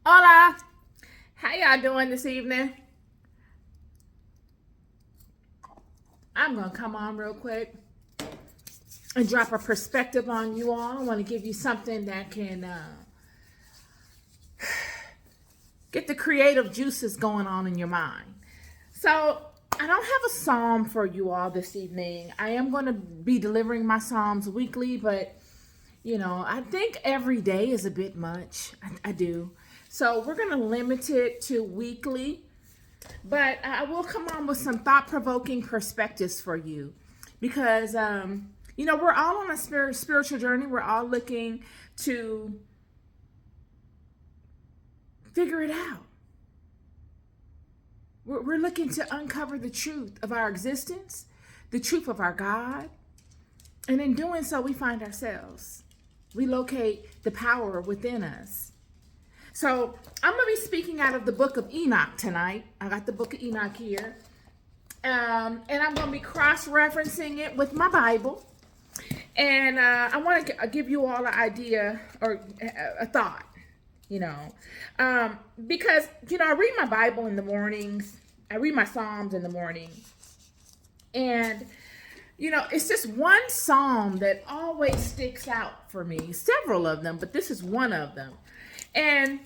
Hola, how y'all doing this evening? I'm gonna come on real quick and drop a perspective on you all. I want to give you something that can get the creative juices going on in your mind. So, I don't have a psalm for you all this evening. I am going to be delivering my psalms weekly, but I think every day is a bit much. I do. So, we're going to limit it to weekly. But I will come on with some thought provoking perspectives for you because, we're all on a spiritual journey. We're all looking to figure it out. We're looking to uncover the truth of our existence, the truth of our God. And in doing so, we find ourselves. We locate the power within us. So I'm going to be speaking out of the book of Enoch tonight. I got the book of Enoch here. And I'm going to be cross-referencing it with my Bible. And I want to give you all an idea or a thought, because, I read my Bible in the mornings. I read my Psalms in the morning. And, it's just one psalm that always sticks out for me. Several of them, but this is one of them. And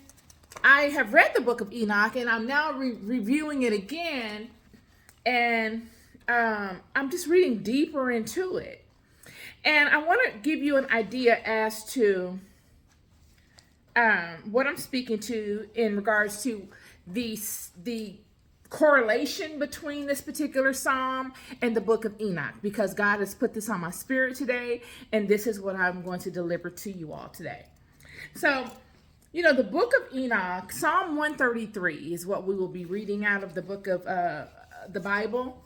I have read the book of Enoch, and I'm now reviewing it again, and I'm just reading deeper into it. And I want to give you an idea as to what I'm speaking to in regards to the correlation between this particular psalm and the book of Enoch, because God has put this on my spirit today, and this is what I'm going to deliver to you all today. So, the book of Enoch, Psalm 133 is what we will be reading out of the book of the Bible.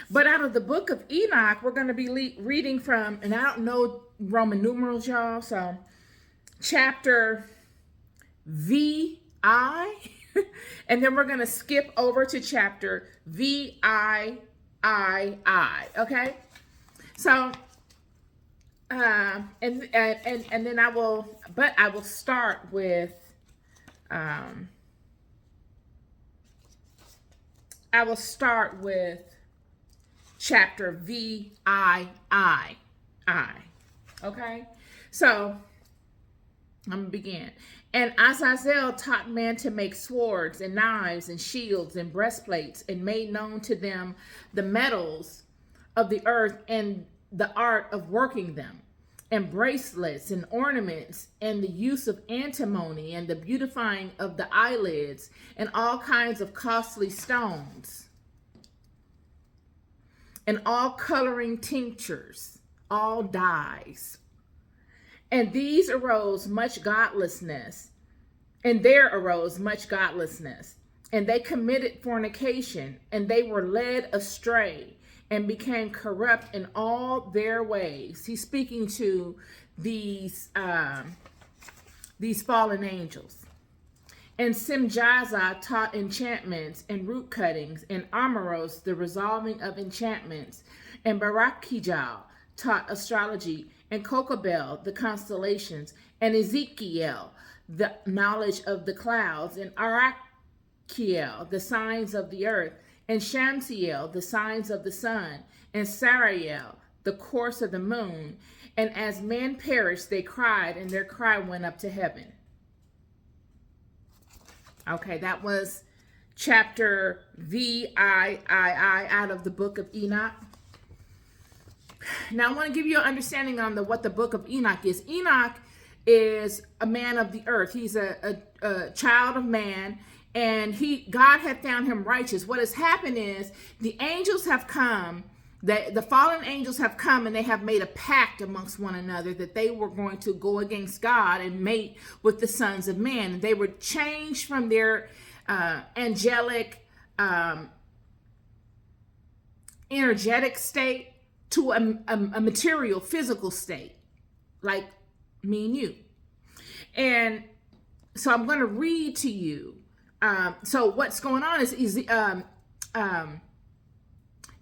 But out of the book of Enoch, we're going to be reading from, and I don't know Roman numerals, y'all, so chapter VI, and then we're going to skip over to chapter VIII, okay? So, and then I will start with chapter VIII. Okay, so I'm gonna begin. And Azazel taught men to make swords and knives and shields and breastplates, and made known to them the metals of the earth and the art of working them, and bracelets and ornaments, and the use of antimony, and the beautifying of the eyelids, and all kinds of costly stones, and all coloring tinctures, all dyes. And these arose much godlessness, and there arose much godlessness, and they committed fornication, and they were led astray, and became corrupt in all their ways. He's speaking to these fallen angels. And Simjaza taught enchantments and root cuttings, and Amaros the resolving of enchantments, and Barakijal taught astrology, and Kokabel the constellations, and Ezekiel the knowledge of the clouds, and Arachiel the signs of the earth, and Shamsiel the signs of the sun, and Sariel the course of the moon. And as men perished, they cried, and their cry went up to heaven. Okay, that was chapter VIII out of the book of Enoch. Now I want to give you an understanding on what the book of Enoch is. Enoch is a man of the earth. He's a child of man. And God had found him righteous. What has happened is the angels have come, the fallen angels have come, and they have made a pact amongst one another that they were going to go against God and mate with the sons of men. And they were changed from their angelic, energetic state to a material, physical state, like me and you. And so I'm going to read to you. So what's going on is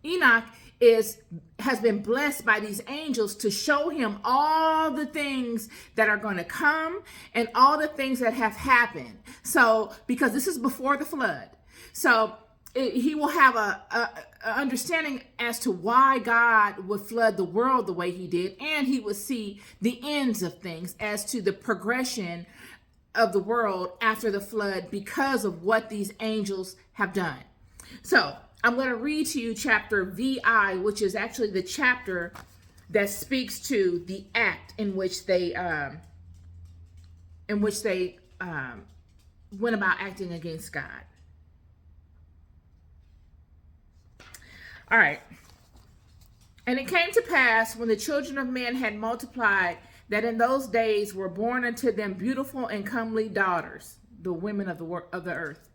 Enoch has been blessed by these angels to show him all the things that are going to come and all the things that have happened. So, because this is before the flood. So he will have a understanding as to why God would flood the world the way he did. And he would see the ends of things as to the progression of the world after the flood because of what these angels have done. So I'm going to read to you chapter VI, which is actually the chapter that speaks to the act in which they went about acting against God. All right. And it came to pass when the children of men had multiplied, that in those days were born unto them beautiful and comely daughters, the women of the earth.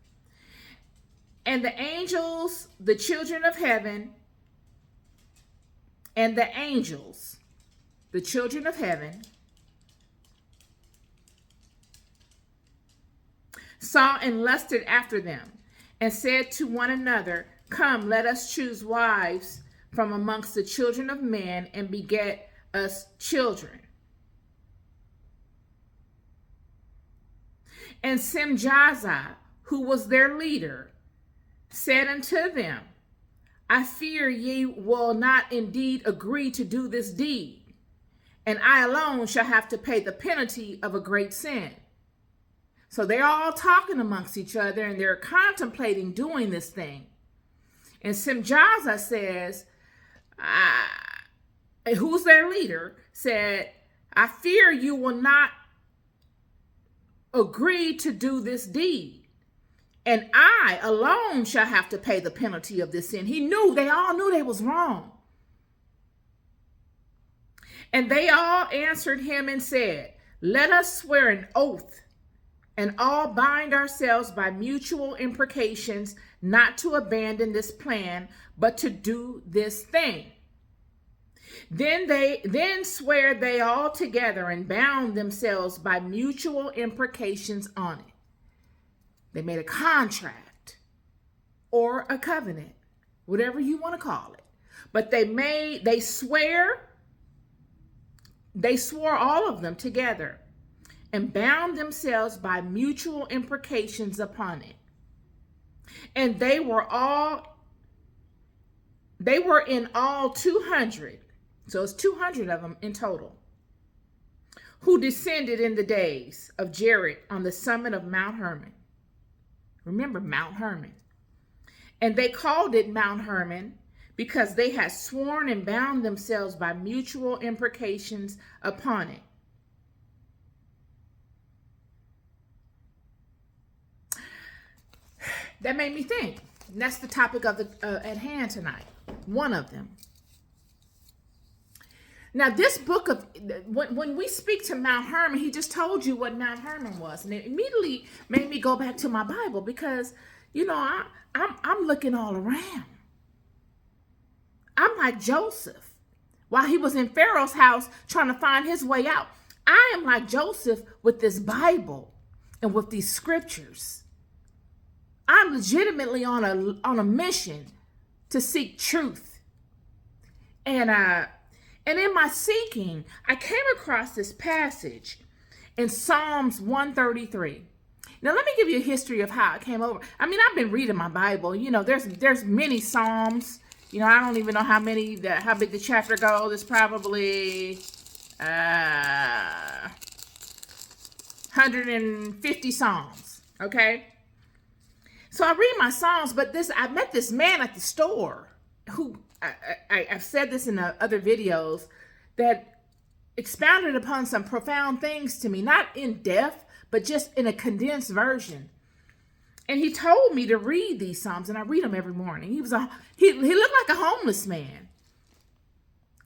And the angels, the children of heaven, and the angels, the children of heaven, saw and lusted after them, and said to one another, Come, let us choose wives from amongst the children of men, and beget us children. And Simjaza, who was their leader, said unto them, I fear ye will not indeed agree to do this deed, and I alone shall have to pay the penalty of a great sin. So they're all talking amongst each other, and they're contemplating doing this thing. And Simjaza says, who's their leader, said, I fear you will not agree to do this deed, and I alone shall have to pay the penalty of this sin. They all knew they was wrong. And they all answered him and said, Let us swear an oath and all bind ourselves by mutual imprecations not to abandon this plan, but to do this thing. Then swear they all together and bound themselves by mutual imprecations on it. They made a contract or a covenant, whatever you want to call it. But they swore all of them together and bound themselves by mutual imprecations upon it. And they were in all 200. So it's 200 of them in total, who descended in the days of Jared on the summit of Mount Herman. Remember Mount Herman. And they called it Mount Herman because they had sworn and bound themselves by mutual imprecations upon it. That made me think. And that's the topic of at hand tonight. One of them. Now, this book of, when we speak to Mount Herman, he just told you what Mount Herman was. And it immediately made me go back to my Bible because, I'm looking all around. I'm like Joseph. While he was in Pharaoh's house trying to find his way out, I am like Joseph with this Bible and with these scriptures. I'm legitimately on a mission to seek truth. And in my seeking, I came across this passage in Psalms 133. Now, let me give you a history of how I came over. I mean, I've been reading my Bible. There's many Psalms. I don't even know how big the chapter goes. It's probably 150 Psalms. Okay. So I read my Psalms, but I met this man at the store who, I've said this in other videos, that expounded upon some profound things to me, not in depth, but just in a condensed version. And he told me to read these Psalms, and I read them every morning. He looked like a homeless man.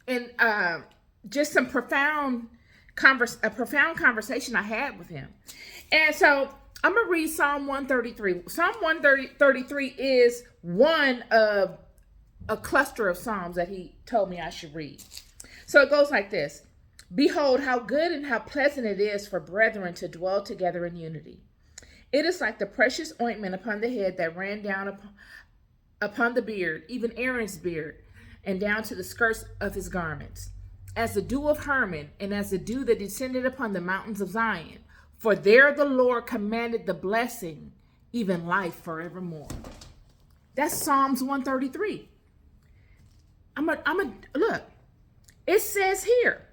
And just a profound conversation I had with him. And so I'm going to read Psalm 133. Psalm 133 is one of a cluster of Psalms that he told me I should read. So it goes like this. Behold, how good and how pleasant it is for brethren to dwell together in unity. It is like the precious ointment upon the head that ran down upon the beard, even Aaron's beard, and down to the skirts of his garments, as the dew of Herman, and as the dew that descended upon the mountains of Zion. For there the Lord commanded the blessing, even life forevermore. That's Psalms 133. Look, it says here,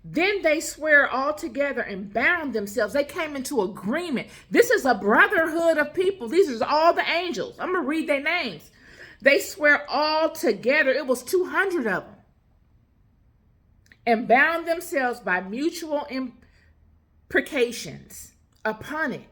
then they swear all together and bound themselves. They came into agreement. This is a brotherhood of people. These are all the angels. I'm going to read their names. They swear all together. It was 200 of them. And bound themselves by mutual imprecations upon it.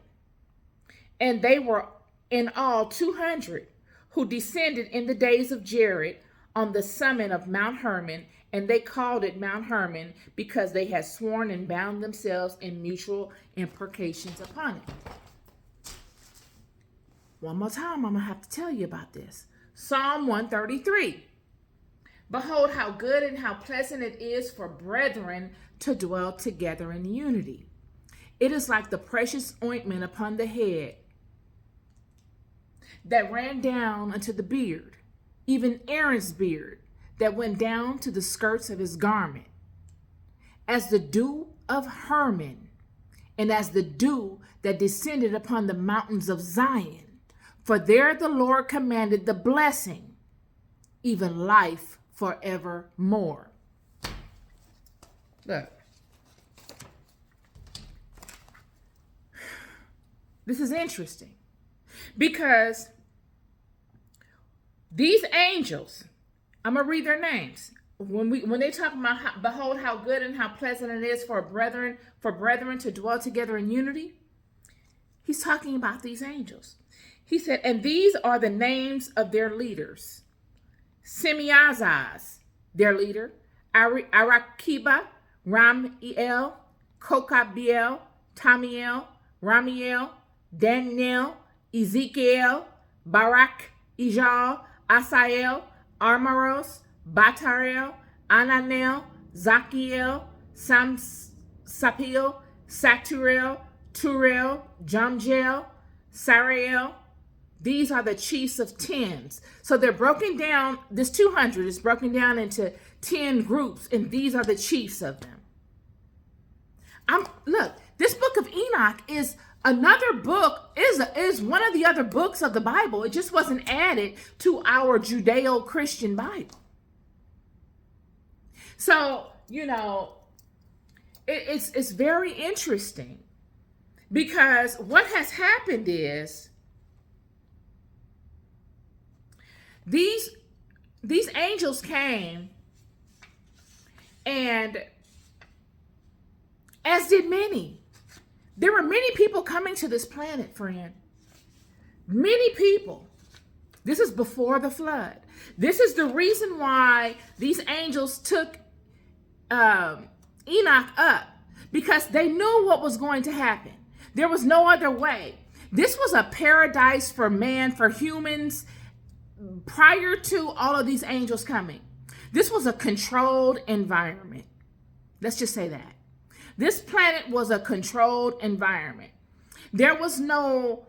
And they were in all 200 who descended in the days of Jared on the summit of Mount Herman, and they called it Mount Herman because they had sworn and bound themselves in mutual imprecations upon it. One more time, I'm going to have to tell you about this. Psalm 133. Behold, how good and how pleasant it is for brethren to dwell together in unity. It is like the precious ointment upon the head that ran down unto the beard, even Aaron's beard, that went down to the skirts of his garment, as the dew of Herman, and as the dew that descended upon the mountains of Zion. For there the Lord commanded the blessing, even life forevermore. Look, this is interesting because these angels, I'm going to read their names. When they talk about, behold, how good and how pleasant it is for brethren to dwell together in unity, he's talking about these angels. He said, and these are the names of their leaders. Semiazaz, their leader, Arakiba, Ramiel, Kokabiel, Tamiel, Ramiel, Daniel, Ezekiel, Barak, Ijal, Asael, Armaros, Batarel, Ananel, Zakiel, Sapil, Saturel, Turel, Jamjel, Sarael. These are the chiefs of tens. So they're broken down, this 200 is broken down into 10 groups, and these are the chiefs of them. Look, this book of Enoch is another book, is one of the other books of the Bible. It just wasn't added to our Judeo-Christian Bible. So, it's very interesting because what has happened is these angels came, and as did many. There were many people coming to this planet, friend. Many people. This is before the flood. This is the reason why these angels took Enoch up, because they knew what was going to happen. There was no other way. This was a paradise for man, for humans, prior to all of these angels coming. This was a controlled environment. Let's just say that. This planet was a controlled environment. There was no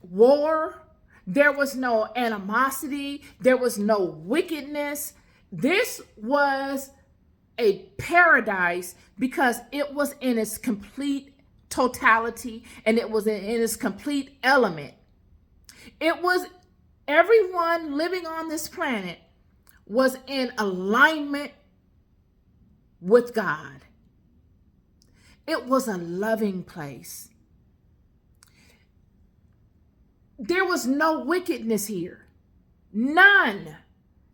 war. There was no animosity. There was no wickedness. This was a paradise because it was in its complete totality and it was in its complete element. It was everyone living on this planet was in alignment with God. It was a loving place. There was no wickedness here. None.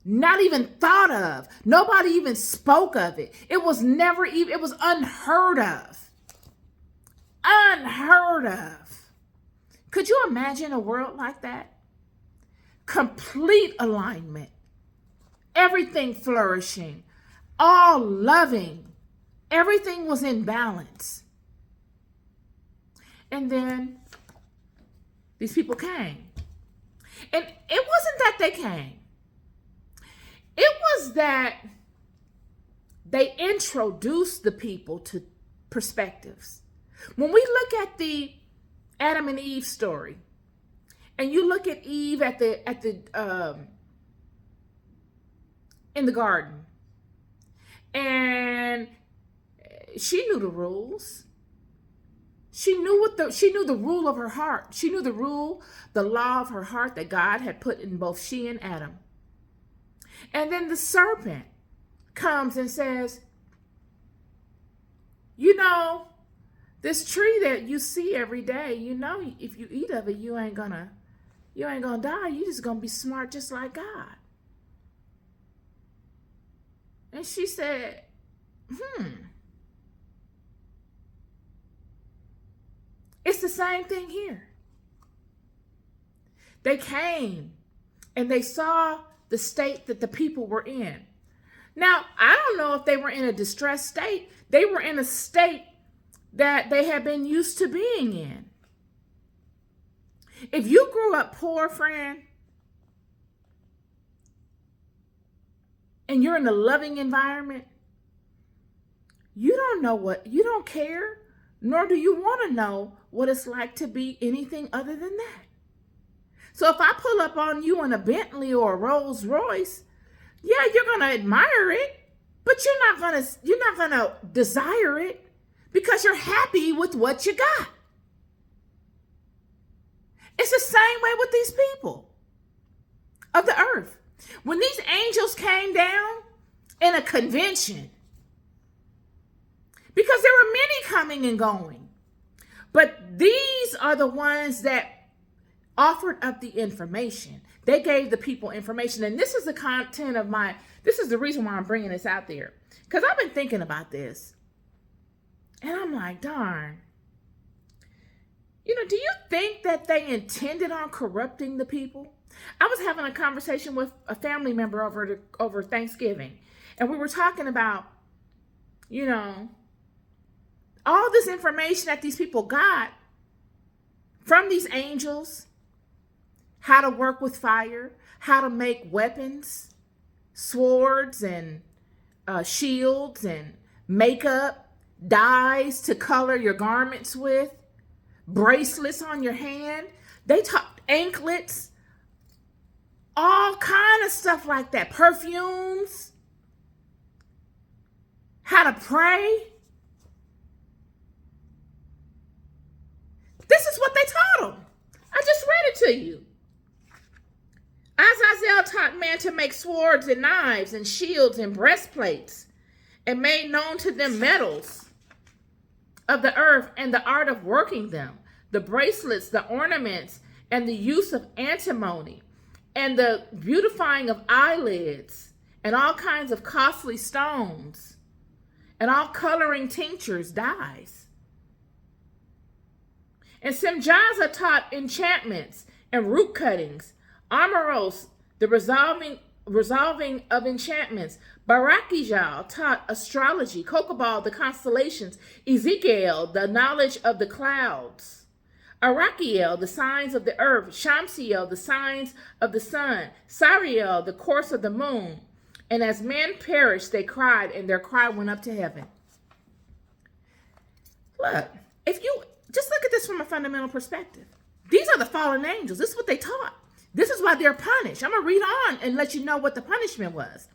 Not even thought of. Nobody even spoke of it. It was never even, it was unheard of. Unheard of. Could you imagine a world like that? Complete alignment. Everything flourishing. All loving. Everything was in balance. And then these people came. And it wasn't that they came. It was that they introduced the people to perspectives. When we look at the Adam and Eve story, and you look at Eve at the in the garden. And she knew the rules. She knew the rule of her heart. She knew the law of her heart that God had put in both she and Adam. And then the serpent comes and says, you know, this tree that you see every day, you know, if you eat of it, you ain't gonna die. You just gonna be smart just like God. And she said, It's the same thing here. They came and they saw the state that the people were in. Now, I don't know if they were in a distressed state. They were in a state that they had been used to being in. If you grew up poor, friend, and you're in a loving environment, you don't care, nor do you want to know what it's like to be anything other than that. So if I pull up on you in a Bentley or a Rolls Royce, yeah, you're going to admire it, but you're not going to desire it because you're happy with what you got. It's the same way with these people of the earth. When these angels came down in a convention, because there were many coming and going, but these are the ones that offered up the information. They gave the people information. And this is the content of this is the reason why I'm bringing this out there. Because I've been thinking about this. And I'm like, darn. You know, do you think that they intended on corrupting the people? I was having a conversation with a family member over Thanksgiving. And we were talking about, you know, all this information that these people got from these angels, how to work with fire, how to make weapons, swords and shields and makeup, dyes to color your garments with, bracelets on your hand. They taught anklets, all kind of stuff like that, perfumes, how to pray. This is what they taught them. I just read it to you. Azazel taught man to make swords and knives and shields and breastplates, and made known to them metals of the earth and the art of working them, the bracelets, the ornaments, and the use of antimony, and the beautifying of eyelids, and all kinds of costly stones, and all coloring tinctures, dyes. And Simjaza taught enchantments and root cuttings, Amaros, the resolving of enchantments. Barakijal taught astrology, Kokobal, the constellations, Ezekiel, the knowledge of the clouds, Arakiel, the signs of the earth, Shamsiel, the signs of the sun, Sariel, the course of the moon. And as men perished, they cried, and their cry went up to heaven. Look, if you just look at this from a fundamental perspective, these are the fallen angels. This is what they taught. This is why they're punished. I'm going to read on and let you know what the punishment was.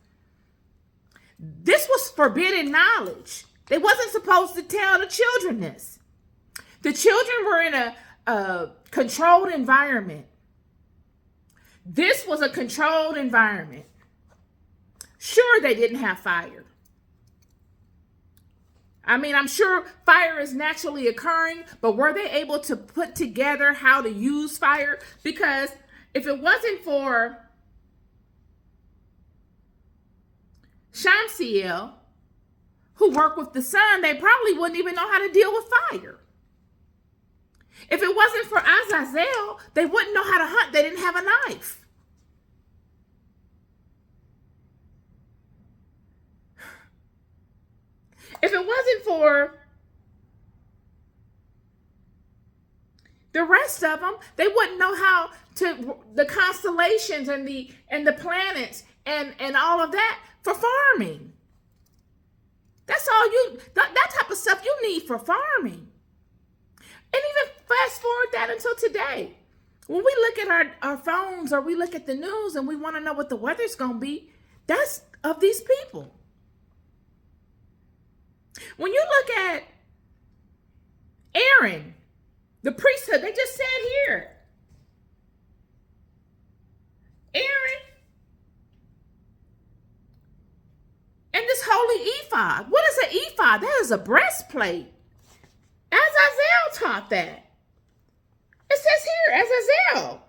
This was forbidden knowledge. They wasn't supposed to tell the children this. The children were in a controlled environment. This was a controlled environment. Sure, they didn't have fire. I mean, I'm sure fire is naturally occurring, but were they able to put together how to use fire? Because if it wasn't for Shamsiel, who worked with the sun, they probably wouldn't even know how to deal with fire. If it wasn't for Azazel, they wouldn't know how to hunt. They didn't have a knife. If it wasn't for the rest of them, they wouldn't know how to the constellations and the planets and all of that for farming. That's all that type of stuff you need for farming. And even fast forward that until today. When we look at our phones or we look at the news and we want to know what the weather's going to be, that's of these people. When you look at Aaron, the priesthood, they just said here, Aaron and this holy ephod. What is an ephod? That is a breastplate. Azazel taught that. It says here, Azazel.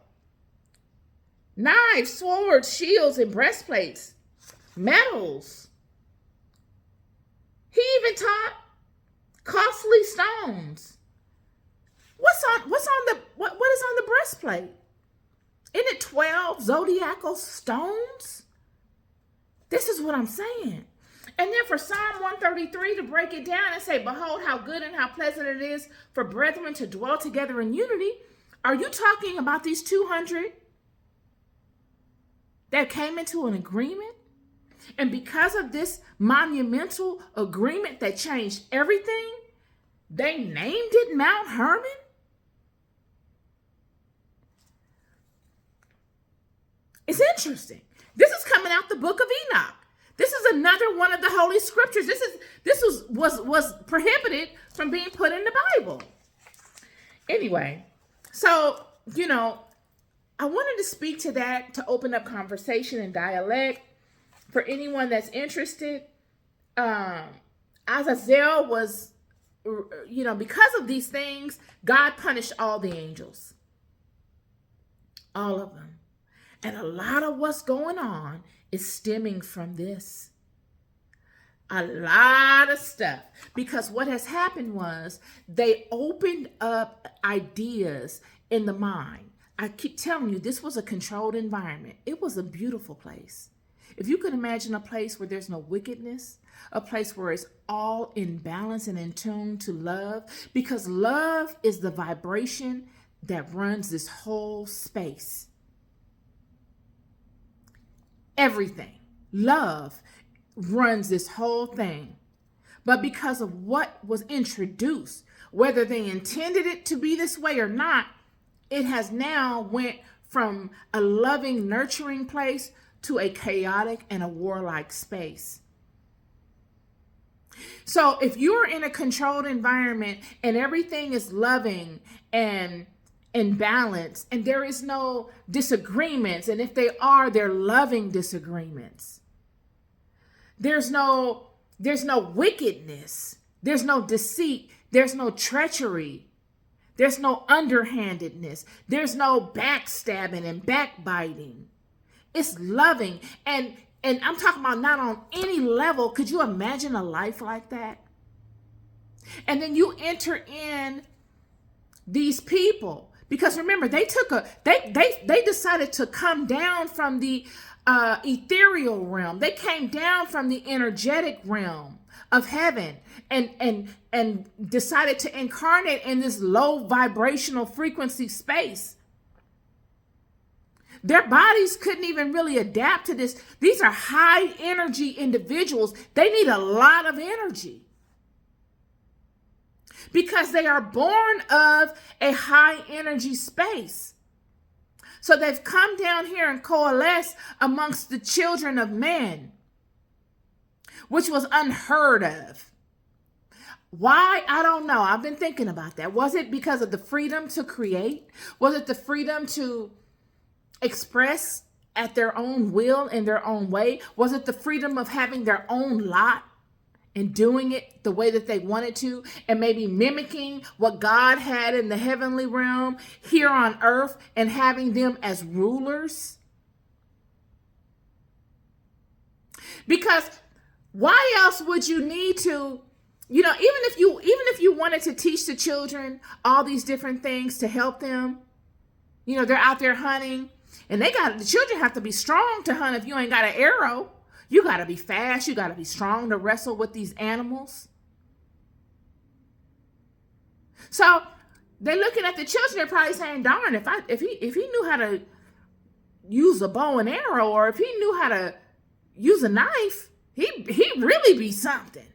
Knives, swords, shields, and breastplates. Metals. He even taught costly stones. What is on the breastplate? Isn't it 12 zodiacal stones? This is what I'm saying. And then for Psalm 133 to break it down and say, behold, how good and how pleasant it is for brethren to dwell together in unity. Are you talking about these 200 that came into an agreement? And because of this monumental agreement that changed everything, they named it Mount Herman? It's interesting. This is coming out the book of Enoch. This is another one of the holy scriptures. This was prohibited from being put in the Bible. Anyway, so, I wanted to speak to that to open up conversation and dialect for anyone that's interested. Azazel was, because of these things, God punished all the angels. All of them. And a lot of what's going on is stemming from this. A lot of stuff. Because what has happened was they opened up ideas in the mind. I keep telling you, this was a controlled environment. It was a beautiful place. If you could imagine a place where there's no wickedness, a place where it's all in balance and in tune to love, because love is the vibration that runs this whole space. Everything. Love runs this whole thing. But because of what was introduced, whether they intended it to be this way or not, it has now went from a loving, nurturing place to a chaotic and a warlike space. So if you're in a controlled environment and everything is loving and in balance, and there is no disagreements, and if they are, they're loving disagreements. There's no wickedness. There's no deceit. There's no treachery. There's no underhandedness. There's no backstabbing and backbiting. It's loving. And I'm talking about not on any level. Could you imagine a life like that? And then you enter in these people. Because remember, they decided to come down from the ethereal realm. They came down from the energetic realm of heaven and decided to incarnate in this low vibrational frequency space. Their bodies couldn't even really adapt to this. These are high energy individuals. They need a lot of energy. Because they are born of a high energy space. So they've come down here and coalesced amongst the children of men, which was unheard of. Why? I don't know. I've been thinking about that. Was it because of the freedom to create? Was it the freedom to express at their own will in their own way? Was it the freedom of having their own lot? And doing it the way that they wanted to, and maybe mimicking what God had in the heavenly realm here on earth and having them as rulers? Because why else would you need to, even if you wanted to teach the children all these different things to help them, they're out there hunting, and the children have to be strong to hunt if you ain't got an arrow. You got to be fast. You got to be strong to wrestle with these animals. So they're looking at the children. They're probably saying, darn, if he knew how to use a bow and arrow, or if he knew how to use a knife, he'd really be something.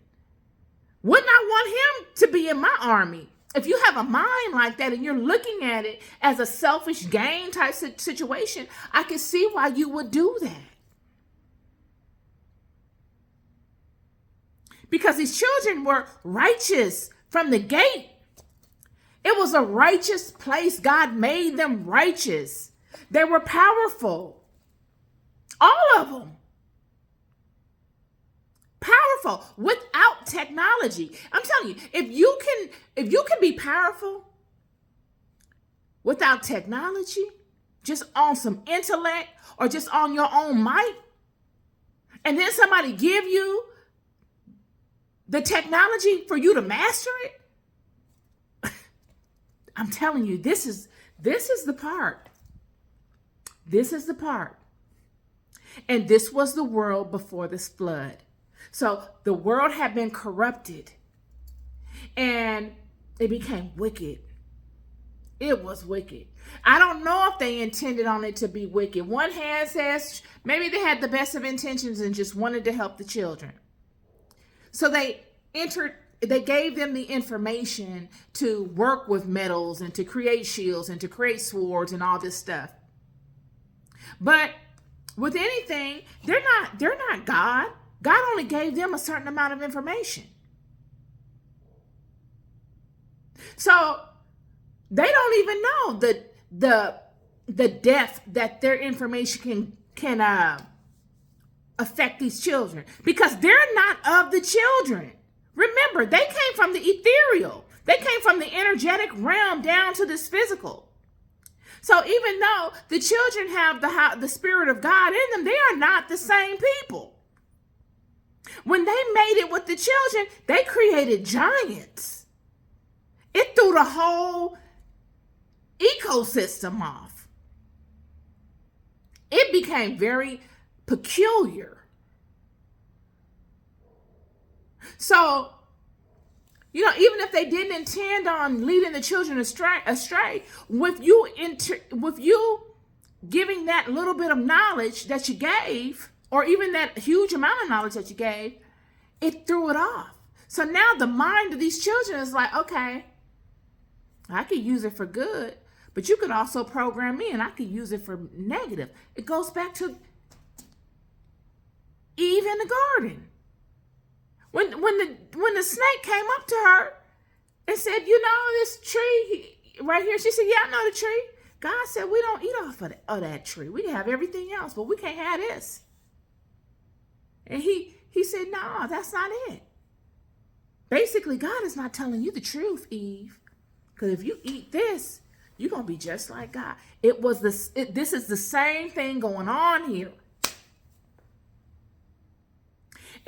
Wouldn't I want him to be in my army? If you have a mind like that and you're looking at it as a selfish gain type situation, I can see why you would do that. because these children were righteous from the gate. It was a righteous place. God made them righteous. They were powerful. All of them. Powerful without technology. I'm telling you, if you can be powerful without technology, just on some intellect or just on your own might, and then somebody give you the technology for you to master it, I'm telling you, this is the part. This is the part. And this was the world before this flood. So the world had been corrupted and it became wicked. It was wicked. I don't know if they intended on it to be wicked. One hand says maybe they had the best of intentions and just wanted to help the children. So they gave them the information to work with metals and to create shields and to create swords and all this stuff. But with anything, they're not God. God only gave them a certain amount of information. So they don't even know the depth that their information can affect these children, because they're not of the children. Remember, they came from the ethereal. They came from the energetic realm down to this physical. So even though the children have the Spirit of God in them, they are not the same people. When they made it with the children, they created giants. It threw the whole ecosystem off. It became very peculiar. So, even if they didn't intend on leading the children astray, with you giving that little bit of knowledge that you gave, or even that huge amount of knowledge that you gave, it threw it off. So now the mind of these children is like, okay, I could use it for good, but you could also program me and I could use it for negative. It goes back to Eve in the garden. When the snake came up to her and said, this tree right here, she said, yeah, I know the tree. God said, we don't eat off of that tree. We have everything else, but we can't have this. And he said, no, that's not it. Basically, God is not telling you the truth, Eve. Because if you eat this, you're going to be just like God. This is the same thing going on here.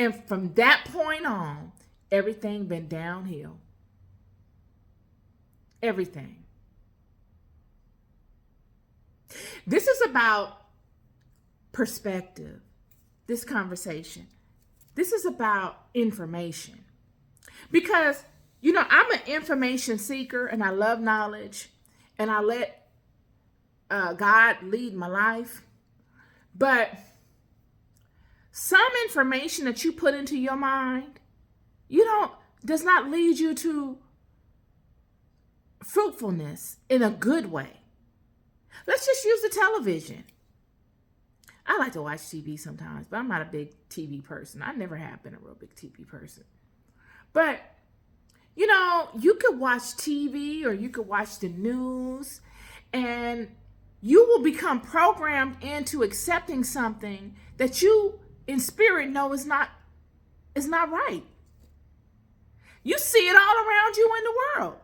And from that point on, everything been downhill. Everything. This is about perspective. This conversation. This is about information. Because, I'm an information seeker and I love knowledge and I let God lead my life. But some information that you put into your mind, does not lead you to fruitfulness in a good way. Let's just use the television. I like to watch TV sometimes, but I'm not a big TV person. I never have been a real big TV person. But, you could watch TV or you could watch the news and you will become programmed into accepting something that you in spirit know is not right. You see it all around you in the world.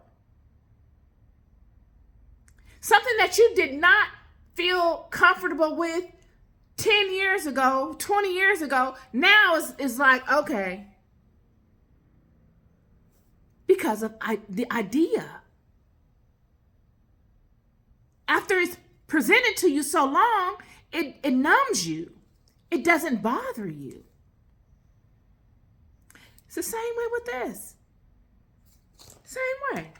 Something that you did not feel comfortable with 10 years ago, 20 years ago, now is like, okay. Because of the idea. After it's presented to you so long, it numbs you. It doesn't bother you. It's the same way with this. Same way.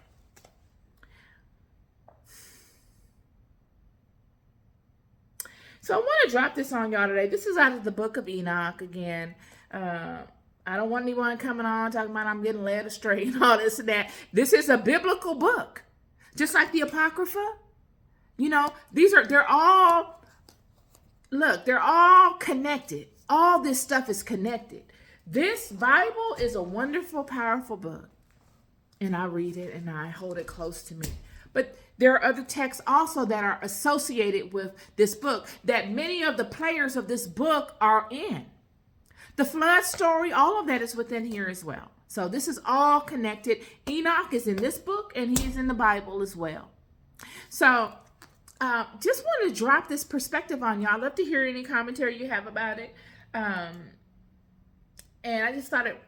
So I want to drop this on y'all today. This is out of the book of Enoch again. I don't want anyone coming on talking about I'm getting led astray and all this and that. This is a biblical book. Just like the Apocrypha. They're all connected. All this stuff is connected. This Bible is a wonderful, powerful book. And I read it and I hold it close to me. But there are other texts also that are associated with this book that many of the players of this book are in. The flood story, all of that is within here as well. So this is all connected. Enoch is in this book and he's in the Bible as well. So just want to drop this perspective on y'all. I'd love to hear any commentary you have about it. And I just thought it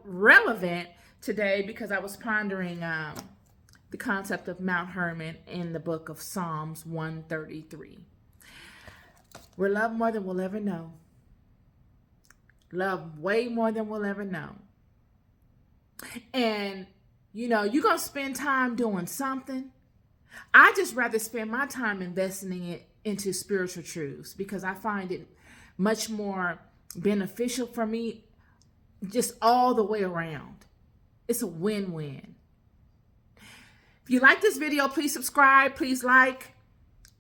relevant today because I was pondering the concept of Mount Herman in the book of Psalms 133. We're loved more than we'll ever know. Love way more than we'll ever know. And, you know, you're going to spend time doing something. I just rather spend my time investing it into spiritual truths because I find it much more beneficial for me just all the way around. It's a win-win. If you like this video, please subscribe, please like,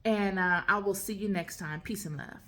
and I will see you next time. Peace and love.